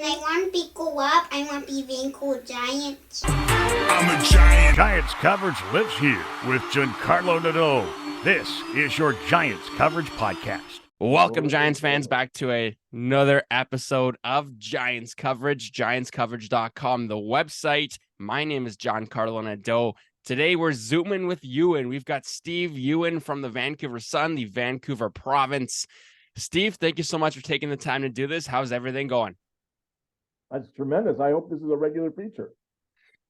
I want to grow up. I want to be Vancouver Giants. I'm a Giant. Giants coverage lives here with Giancarlo Nadeau. This is your Giants coverage podcast. Welcome, Giants fans, back to another episode of Giants coverage, giantscoverage.com, the website. My name is Giancarlo Nadeau. Today, we're zooming with Ewen. We've got Steve Ewen from the Vancouver Sun, the Vancouver province. Steve, thank you so much for taking the time to do this. How's everything going? That's tremendous. I hope this is a regular feature.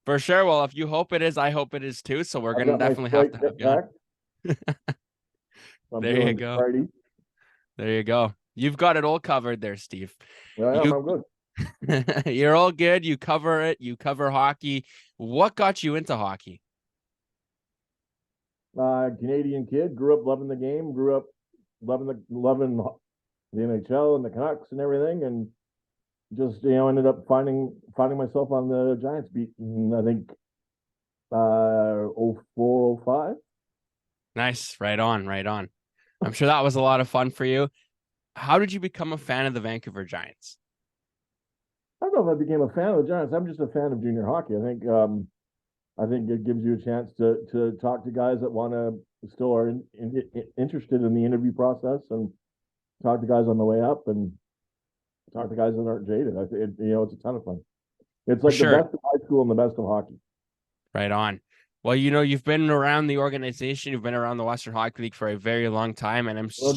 For sure. Well, if you hope it is, I hope it is too. So we're going to definitely have to have you on. There you go. Party. There you go. You've got it all covered there, Steve. Yeah, I'm good. You're all good. You cover it. You cover hockey. What got you into hockey? Canadian kid, grew up loving the game, grew up loving the NHL and the Canucks and everything, and just ended up finding myself on the Giants beat in, I think 04, 05. Nice. Right on. I'm sure that was a lot of fun for you. How did you become a fan of the Vancouver Giants? I don't know if I became a fan of the Giants. I'm just a fan of junior hockey. I think it gives you a chance to talk to guys that still are interested in the interview process, and talk to guys on the way up, and talk to guys that aren't jaded. I think it's a ton of fun. It's like the best of high school and the best of hockey. Right on. Well, you've been around the organization, you've been around the Western Hockey League for a very long time, and I'm sure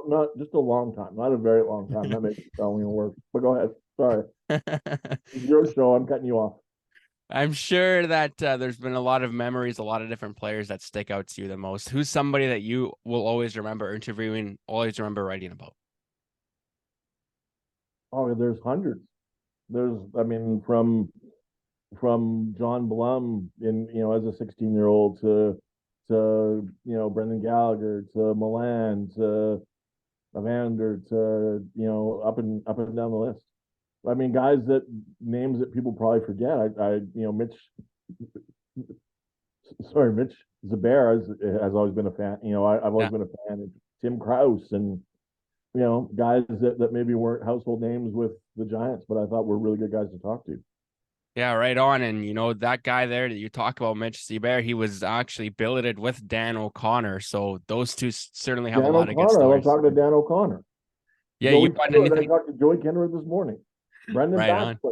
not just a long time, not a very long time. That makes it sound even worse. But go ahead. Sorry, it's your show. I'm cutting you off. I'm sure that there's been a lot of memories, a lot of different players that stick out to you the most. Who's somebody that you will always remember interviewing, always remember writing about? Oh, there's hundreds. From John Blum as a 16-year-old to Brendan Gallagher, to Milan, to Evander, to up and down the list. I mean, names that people probably forget. Mitch Zubair has always been a fan. I've always been a fan of Tim Krause, and guys that maybe weren't household names with the Giants, but I thought were really good guys to talk to. Yeah, right on. And that guy there that you talk about, Mitch Zubair, he was actually billeted with Dan O'Connor. So those two certainly have a lot of good stories. I was talking to Dan O'Connor. Yeah, you find anything? I talked to Joey Kenner this morning. Brendan Baxter.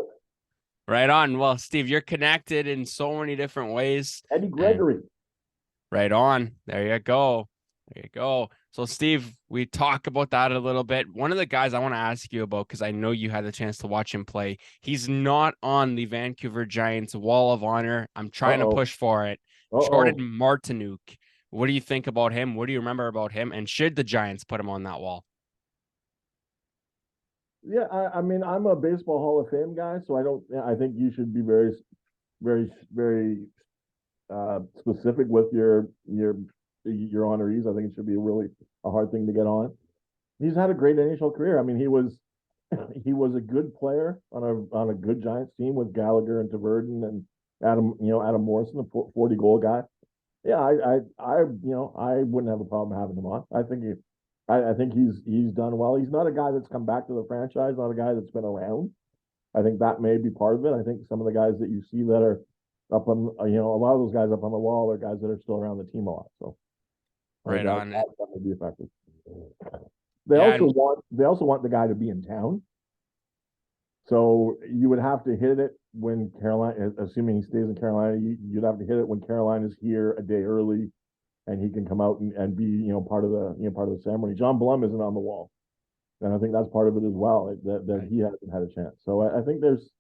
Right on. Well, Steve, you're connected in so many different ways. Eddie Gregory. Right on. There you go. So, Steve, we talk about that a little bit. One of the guys I want to ask you about, because I know you had the chance to watch him play, he's not on the Vancouver Giants Wall of Honor. I'm trying to push for it. Jordan Martinook. What do you think about him? What do you remember about him? And should the Giants put him on that wall? Yeah, I'm a baseball Hall of Fame guy, so I think you should be very, very, very specific with your honorees. I think it should be a hard thing to get on. He's had a great NHL career. I mean, he was a good player on a good Giants team with Gallagher and Taverdin and Adam Morrison, a 40-goal guy. Yeah, I wouldn't have a problem having him on. I think he's done well. He's not a guy that's come back to the franchise, not a guy that's been around. I think that may be part of it. I think some of the guys that you see that are up on, a lot of those guys up on the wall are guys that are still around the team a lot. So, right on. That would be effective. They also want the guy to be in town. So you would have to hit it when Carolina, assuming he stays in Carolina, you'd have to hit it when Carolina is here a day early, and he can come out and be part of the ceremony. John Blum isn't on the wall, and I think that's part of it as well. That he hasn't had a chance. So I think there's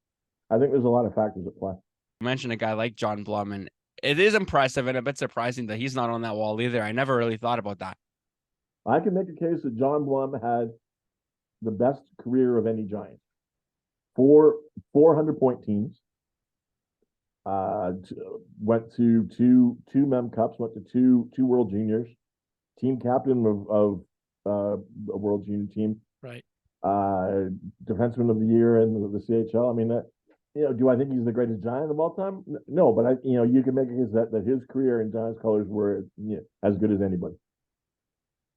a lot of factors at play. You mentioned a guy like John Blum, and it is impressive and a bit surprising that he's not on that wall either. I never really thought about that. I can make a case that John Blum had the best career of any Giant. 400-point teams. Went to two Mem Cups, went to two World Juniors, team captain of a World Junior team. Right. Defenseman of the year in the CHL. I mean, do I think he's the greatest Giant of all time? No, but you can make a case that his career in Giants colors were as good as anybody.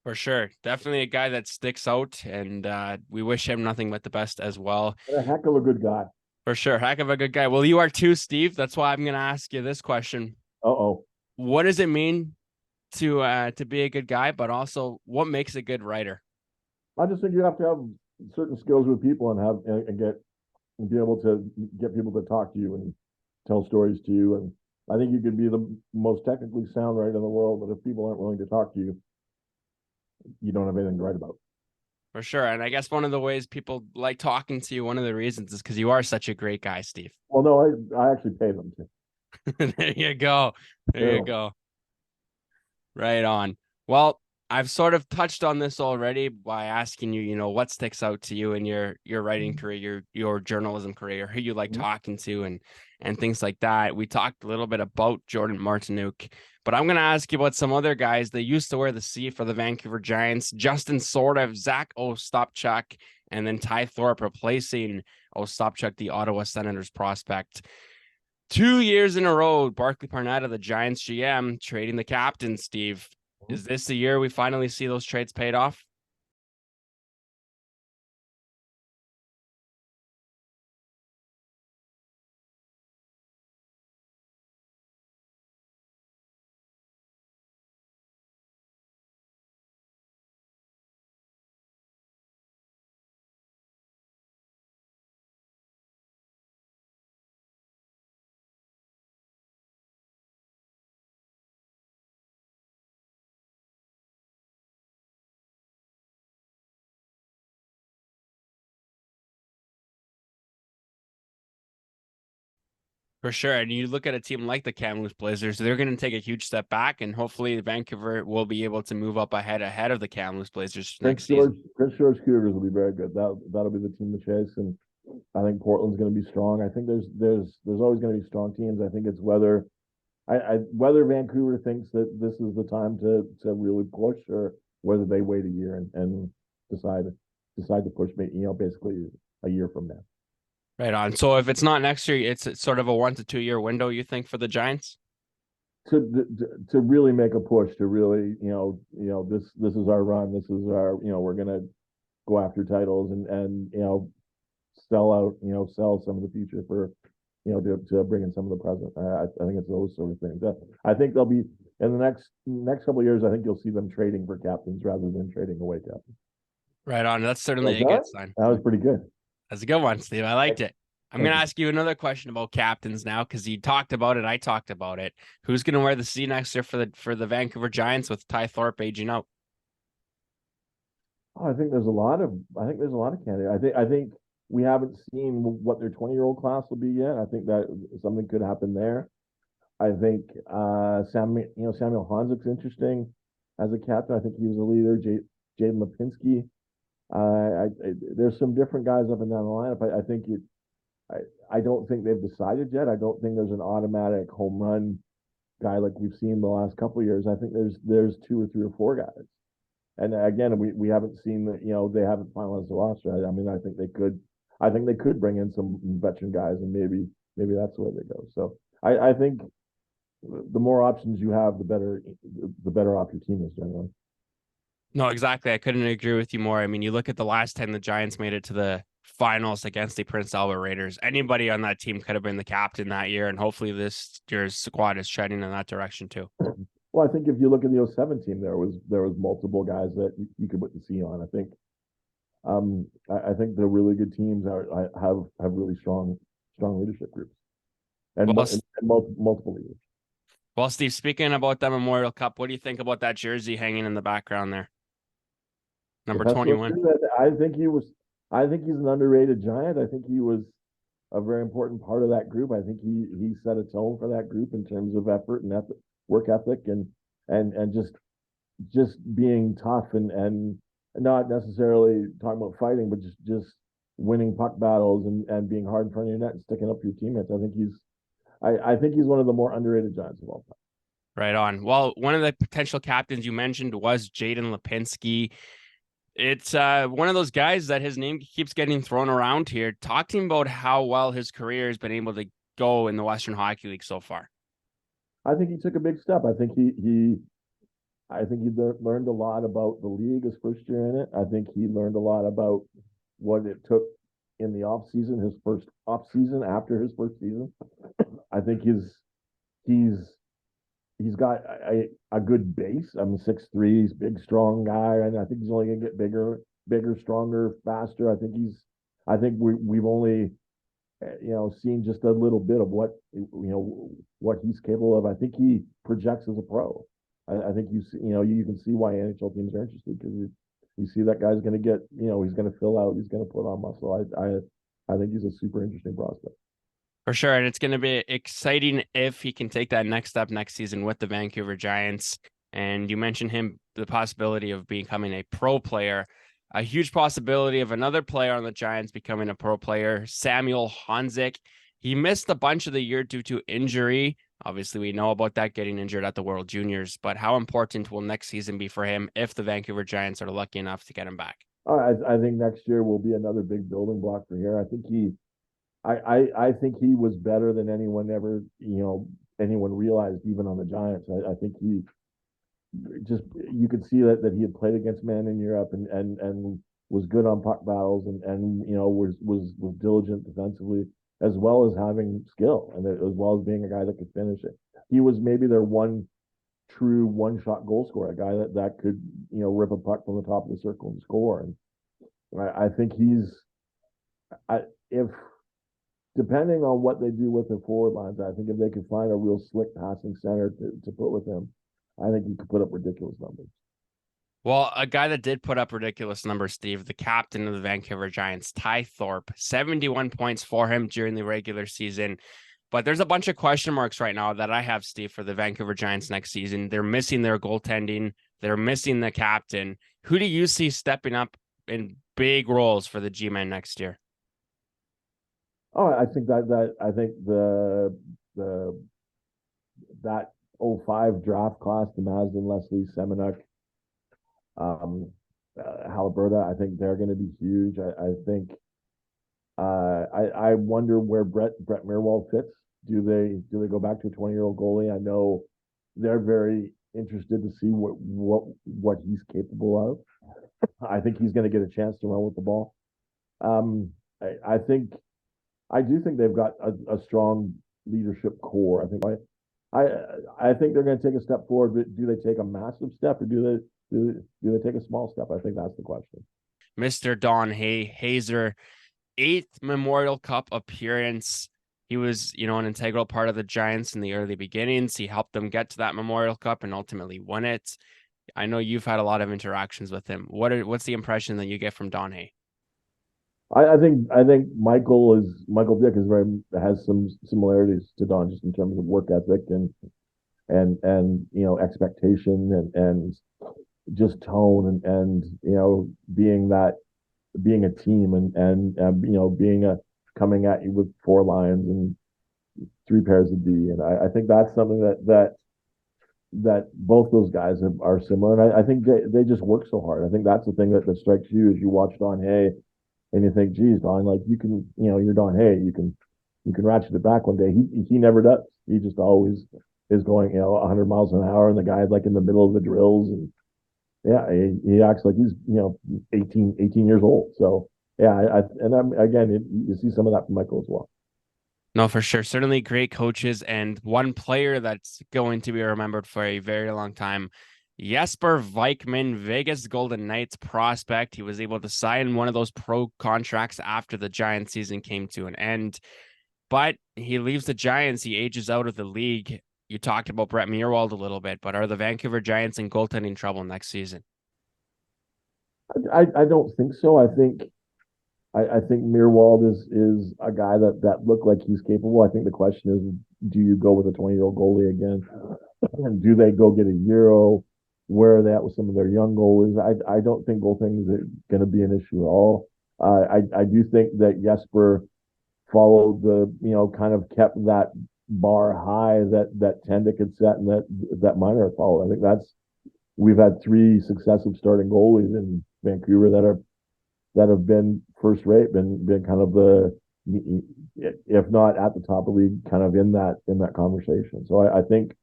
For sure. Definitely a guy that sticks out, and we wish him nothing but the best as well. And a heck of a good guy. For sure. Heck of a good guy. Well, you are too, Steve. That's why I'm going to ask you this question. Uh-oh. What does it mean to be a good guy, but also what makes a good writer? I just think you have to have certain skills with people and be able to get people to talk to you and tell stories to you. And I think you could be the most technically sound writer in the world, but if people aren't willing to talk to you, you don't have anything to write about. For sure. And I guess one of the ways people like talking to you, one of the reasons is because you are such a great guy, Steve. Well, no, I actually pay them to. There you go. There you go. Right on. Well, I've sort of touched on this already by asking you, what sticks out to you in your writing career, your journalism career, who you like talking to and things like that. We talked a little bit about Jordan Martinook, but I'm going to ask you about some other guys that used to wear the C for the Vancouver Giants, Justin Sordev, Zach Ostapchuk, and then Ty Thorpe replacing Ostapchuk, the Ottawa Senators prospect. 2 years in a row, Barclay Parnetta, the Giants GM, trading the captain, Steve. Is this the year we finally see those trades paid off? For sure. And you look at a team like the Kamloops Blazers, they're going to take a huge step back, and hopefully Vancouver will be able to move up ahead of the Kamloops Blazers next season. Prince George Cougars will be very good. That'll be the team to chase, and I think Portland's going to be strong. I think there's always going to be strong teams. I think it's whether Vancouver thinks that this is the time to really push, or whether they wait a year and decide to push, basically a year from now. Right on. So if it's not next year, it's sort of a 1 to 2 year window, you think, for the Giants? To really make a push, to really, this is our run. This is our, we're gonna go after titles and sell some of the future for, to bring in some of the present. I think it's those sort of things. I think they'll be in the next couple of years. I think you'll see them trading for captains rather than trading away captains. Right on. That's certainly a good sign. That was pretty good. That's a good one, Steve. I liked it. I'm going to ask you another question about captains now, because you talked about it. I talked about it. Who's going to wear the C next year for the Vancouver Giants with Ty Thorpe aging out? Oh, I think there's a lot of candidates. I think we haven't seen what their 20-year-old class will be yet. I think that something could happen there. I think Samuel Hanzik's interesting as a captain. I think he was a leader. Jaden Lipinski. There's some different guys up and down the lineup. I don't think they've decided yet. I don't think there's an automatic home run guy like we've seen the last couple of years. I think there's 2 or 3 or 4 guys. And again, we haven't seen that, they haven't finalized the roster. I mean, I think they could bring in some veteran guys, and maybe that's the way they go. So I think the more options you have, the better off your team is generally. No, exactly. I couldn't agree with you more. I mean, you look at the last time the Giants made it to the finals against the Prince Albert Raiders. Anybody on that team could have been the captain that year, and hopefully this year's squad is trending in that direction too. Well, I think if you look at the 07 team, there was multiple guys that you could put the C on. I think the really good teams have really strong leadership groups and multiple leaders. Well, Steve, speaking about that Memorial Cup, what do you think about that jersey hanging in the background there? Number 21. I think he's an underrated Giant. I think he was a very important part of that group. I think he set a tone for that group in terms of effort and work ethic and just being tough and not necessarily talking about fighting, but just winning puck battles and being hard in front of your net and sticking up for your teammates. I think he's one of the more underrated Giants of all time. Right on. Well, one of the potential captains you mentioned was Jaden Lipinski. It's one of those guys that his name keeps getting thrown around here. Talk to him about how well his career has been able to go in the Western Hockey League so far. I think he took a big step. I think he I think he learned a lot about the league his first year in it. I think he learned a lot about what it took in the off season, his first off season after his first season. I think he's got a good base. I'm 6'3", he's a big, strong guy, and I think he's only gonna get bigger, stronger, faster. I think we've only seen just a little bit of what what he's capable of. I think he projects as a pro. I think you can see why NHL teams are interested, because you see that guy's going to get he's going to fill out, he's going to put on muscle. I think he's a super interesting prospect. For sure. And it's going to be exciting if he can take that next step next season with the Vancouver Giants. And you mentioned the possibility of becoming a pro player, a huge possibility of another player on the Giants becoming a pro player, Samuel Honzik. He missed a bunch of the year due to injury. Obviously, we know about that, getting injured at the World Juniors, but how important will next season be for him if the Vancouver Giants are lucky enough to get him back? I think next year will be another big building block for here. I think he was better than anyone ever, anyone realized, even on the Giants. I think you could see that he had played against men in Europe and was good on puck battles and was diligent defensively, as well as having skill, and as well as being a guy that could finish it. He was maybe their one true one-shot goal scorer, a guy that could rip a puck from the top of the circle and score. And I think if depending on what they do with the forward lines, I think if they could find a real slick passing center to put with him, I think he could put up ridiculous numbers. Well, a guy that did put up ridiculous numbers, Steve, the captain of the Vancouver Giants, Ty Thorpe, 71 points for him during the regular season. But there's a bunch of question marks right now that I have, Steve, for the Vancouver Giants next season. They're missing their goaltending. They're missing the captain. Who do you see stepping up in big roles for the G-Men next year? Oh, I think the that 05 draft class, the Mazden Leslie, Semenuk, Halliburton, I think they're going to be huge. I think I wonder where Brett Mirwald fits. Do they go back to a 20-year-old goalie? I know they're very interested to see what he's capable of. I think he's going to get a chance to run with the ball. I do think they've got a strong leadership core. I think they're going to take a step forward, but do they take a massive step, or do they take a small step? I think that's the question. Mr. Don Hazer, 8th Memorial Cup appearance. He was, an integral part of the Giants in the early beginnings. He helped them get to that Memorial Cup and ultimately won it. I know you've had a lot of interactions with him. What's the impression that you get from Don Hay? I think Michael Dick has some similarities to Don, just in terms of work ethic and expectation and just tone and being a team and coming at you with 4 lines and 3 pairs of D. And I think that's something that both those guys are similar. And I think they just work so hard. I think that's the thing that strikes you as you watch Don Hay. And you think, geez, Don, like you can, you're Don Hay, you can ratchet it back one day. He never does. He just always is going, 100 miles an hour, and the guy's like in the middle of the drills, and he acts like he's 18 years old. So again, you see some of that from Michael as well. No, for sure. Certainly great coaches, and one player that's going to be remembered for a very long time. Jesper Vikman, Vegas Golden Knights prospect. He was able to sign one of those pro contracts after the Giants season came to an end, but he leaves the Giants. He ages out of the league. You talked about Brett Mirwald a little bit, but are the Vancouver Giants in goaltending trouble next season? I don't think so. I think Mirwald is a guy that looked like he's capable. I think the question is, do you go with a 20-year-old goalie again? And do they go get a Euro? Where are they at with some of their young goalies? I don't think goaltending is going to be an issue at all. I do think that Jesper followed kind of kept that bar high that Tendick had set and that Miner had followed. I think we've had 3 successive starting goalies in Vancouver that have been first rate, been kind of the, if not at the top of the league, kind of in that conversation. So I think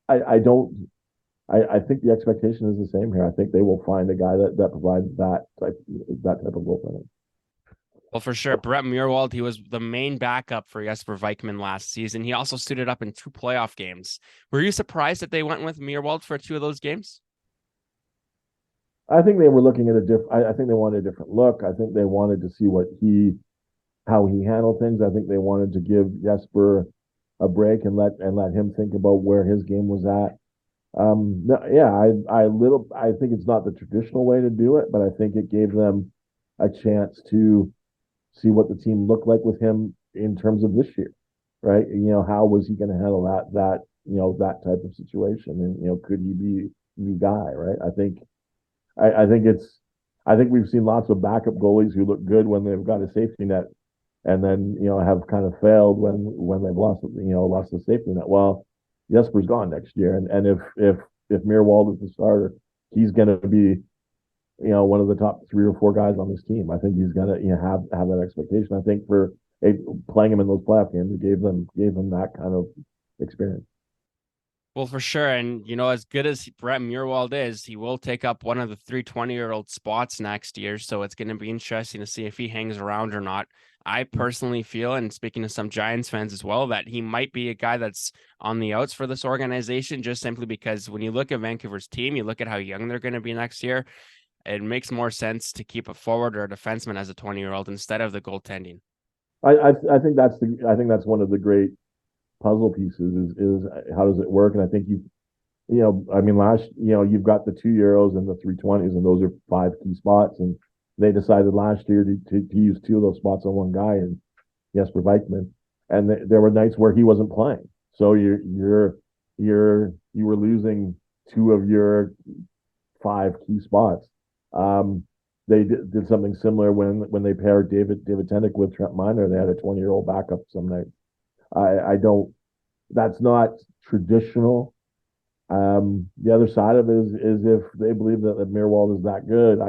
I don't I think the expectation is the same here. I think they will find a guy that provides that type of goaltending. Well, for sure. Brett Mirwald, he was the main backup for Jesper Vikman last season. He also suited up in 2 playoff games. Were you surprised that they went with Mirwald for 2 of those games? I think they were looking at a different. I think they wanted a different look. I think they wanted to see how he handled things. I think they wanted to give Jesper a break and let him think about where his game was at. Yeah, I think it's not the traditional way to do it, but I think it gave them a chance to see what the team looked like with him in terms of this year, right? How was he going to handle that type of situation, and could he be the guy, right? I think we've seen lots of backup goalies who look good when they've got a safety net, and then have kind of failed when they've lost the safety net. Well, Jesper's gone next year, and if Mirwald is the starter, he's going to be one of the top 3 or 4 guys on this team. I think he's going to have that expectation. I think for playing him in those playoff games, it gave them that kind of experience. Well, for sure. And, as good as Brett Mirwald is, he will take up one of the 3 20-year-old spots next year. So it's going to be interesting to see if he hangs around or not. I personally feel, and speaking to some Giants fans as well, that he might be a guy that's on the outs for this organization, just simply because when you look at Vancouver's team, you look at how young they're going to be next year, it makes more sense to keep a forward or a defenseman as a 20-year-old instead of the goaltending. I think that's one of the great puzzle pieces is how does it work? And I think you've got the 2 Euros and the 320s, and those are 5 key spots. And they decided last year to use 2 of those spots on one guy, and Jesper Vikman. And there were nights where he wasn't playing, so you were losing 2 of your 5 key spots. They did something similar when they paired David Tenick with Trent Miner. They had a 20-year-old backup some nights. That's not traditional. The other side of it is if they believe that Mirwald is that good,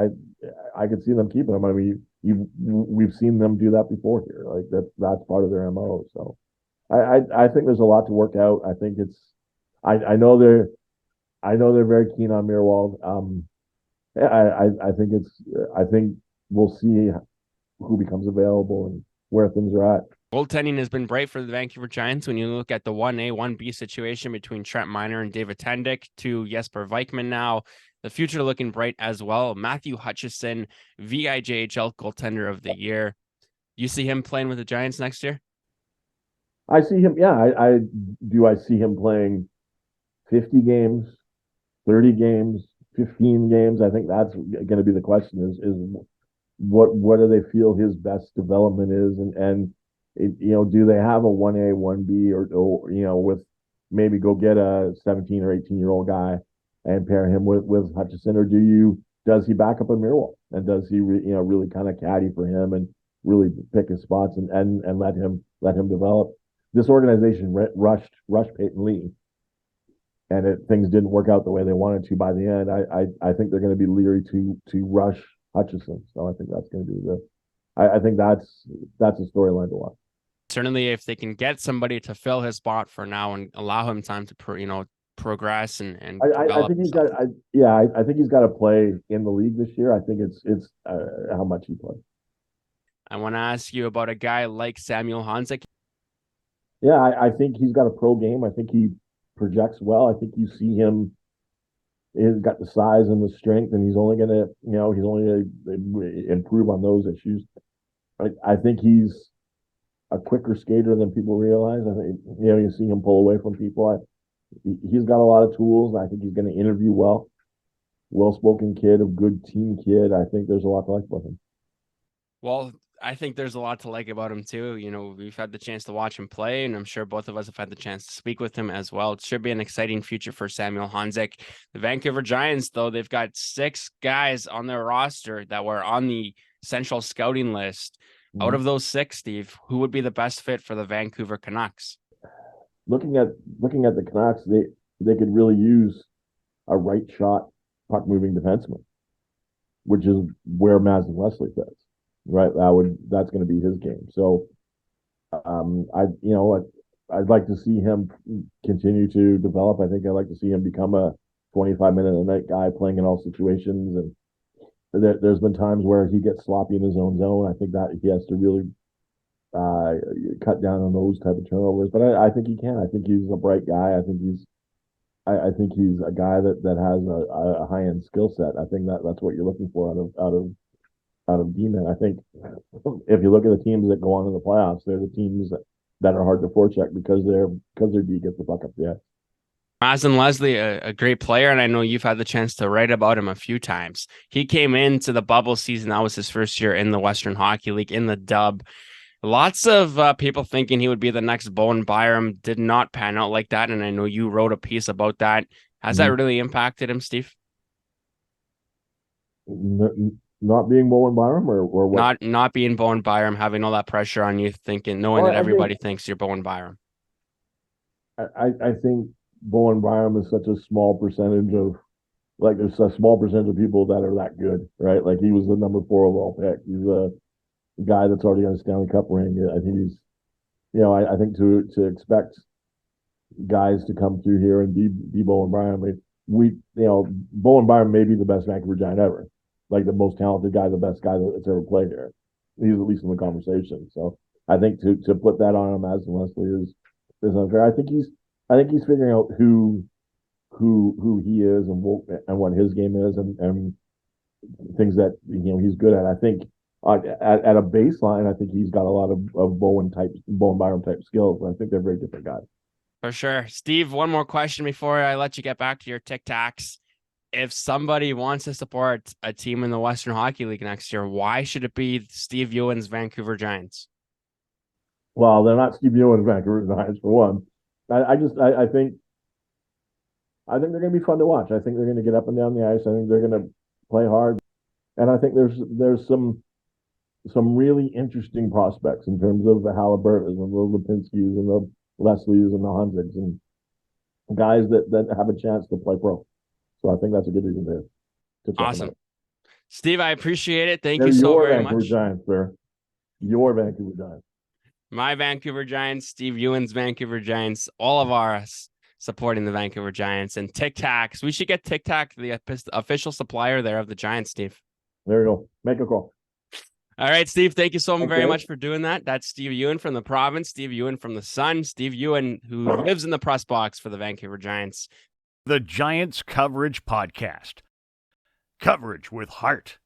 I could see them keeping him. I mean, we've seen them do that before here. Like that's part of their MO. So I think there's a lot to work out. I think I know they're very keen on Mirwald. I think we'll see who becomes available and where things are at. Goaltending has been bright for the Vancouver Giants when you look at the 1A, 1B situation between Trent Miner and David Tendick to Jesper Vikman now. The future looking bright as well. Matthew Hutchison, VIJHL goaltender of the year. You see him playing with the Giants next year? I see him. Yeah, I do. I see him playing 50 games, 30 games, 15 games. I think that's going to be the question is what do they feel his best development is, and do they have a 1A, 1B or with maybe go get a 17 or 18-year-old guy and pair him with Hutchison, or does he back up a Mirwald, and does he really kind of caddy for him and really pick his spots and let him develop? This organization rushed Peyton Lee, and things didn't work out the way they wanted to by the end. I think they're going to be leery to rush Hutchison, so I think that's going to be I think that's a storyline to watch. Certainly, if they can get somebody to fill his spot for now and allow him time to progress and I think he's got. I think he's got to play in the league this year. I think it's how much he plays. I want to ask you about a guy like Samuel Honzek. Yeah, I think he's got a pro game. I think he projects well. I think you see him. He's got the size and the strength, and he's only going to improve on those issues. I think he's a quicker skater than people realize. I think you see him pull away from people. He's got a lot of tools. I think he's going to interview well-spoken kid, a good team kid. I think there's a lot to like about him. Well, I think there's a lot to like about him too. We've had the chance to watch him play, and I'm sure both of us have had the chance to speak with him as well. It should be an exciting future for Samuel Honzek. The Vancouver Giants, though, they've got 6 guys on their roster that were on the central scouting list. Mm-hmm. Out of those 6, Steve, who would be the best fit for the Vancouver Canucks? Looking at the Canucks, they could really use a right shot puck moving defenseman, which is where Mazden Leslie fits. Right, that's going to be his game. So, I'd like to see him continue to develop. I think I'd like to see him become a 25-minute a night guy playing in all situations. And there's been times where he gets sloppy in his own zone. I think that he has to really cut down on those type of turnovers. But I think he can. I think he's a bright guy. I think he's a guy that has a high end skill set. I think that's what you're looking for out of D-men. I think if you look at the teams that go on in the playoffs, they're the teams that are hard to forecheck because their D gets the puck up the ice. Mazden Leslie, a great player, and I know you've had the chance to write about him a few times. He came into the bubble season. That was his first year in the Western Hockey League in the dub. Lots of people thinking he would be the next Bowen Byram. Did not pan out like that, and I know you wrote a piece about that. Has that really impacted him, Steve? Not being Bowen Byram or what? Not being Bowen Byram, having all that pressure on you, knowing that everybody thinks you're Bowen Byram. I think Bowen Byram is such a small percentage of, like, there's a small percentage of people that are that good, right? Like, he was the number 4 overall pick. He's a guy that's already got a Stanley Cup ring. I think he's, I think to expect guys to come through here and be Bowen Byram, Bowen Byram may be the best Vancouver Giant ever, like the most talented guy, the best guy that's ever played here. He's at least in the conversation. So I think to put that on him as Leslie is unfair. I think he's figuring out who he is and what his game is and things that he's good at. I think at a baseline, I think he's got a lot of Bowen Byram type skills. I think they're very different guys. For sure. Steve, one more question before I let you get back to your Tic Tacs. If somebody wants to support a team in the Western Hockey League next year, why should it be Steve Ewen's Vancouver Giants? Well, they're not Steve Ewen's Vancouver Giants for one. I think they're going to be fun to watch. I think they're going to get up and down the ice. I think they're going to play hard, and I think there's some really interesting prospects in terms of the Halliburtons and the Lipinskis and the Leslies and the Hunzigs and guys that have a chance to play pro. So I think that's a good reason to check awesome. them out. Steve, I appreciate it. Thank you so very much. Giants, sir. Your Vancouver Giants. My Vancouver Giants, Steve Ewen's Vancouver Giants, all of ours supporting the Vancouver Giants. And Tic Tacs. We should get Tic Tac, the official supplier there of the Giants, Steve. There you go. Make a call. All right, Steve, thank you so very much for doing that. That's Steve Ewen from the province, Steve Ewen from the Sun, Steve Ewen, who lives in the press box for the Vancouver Giants. The Giants Coverage Podcast. Coverage with heart.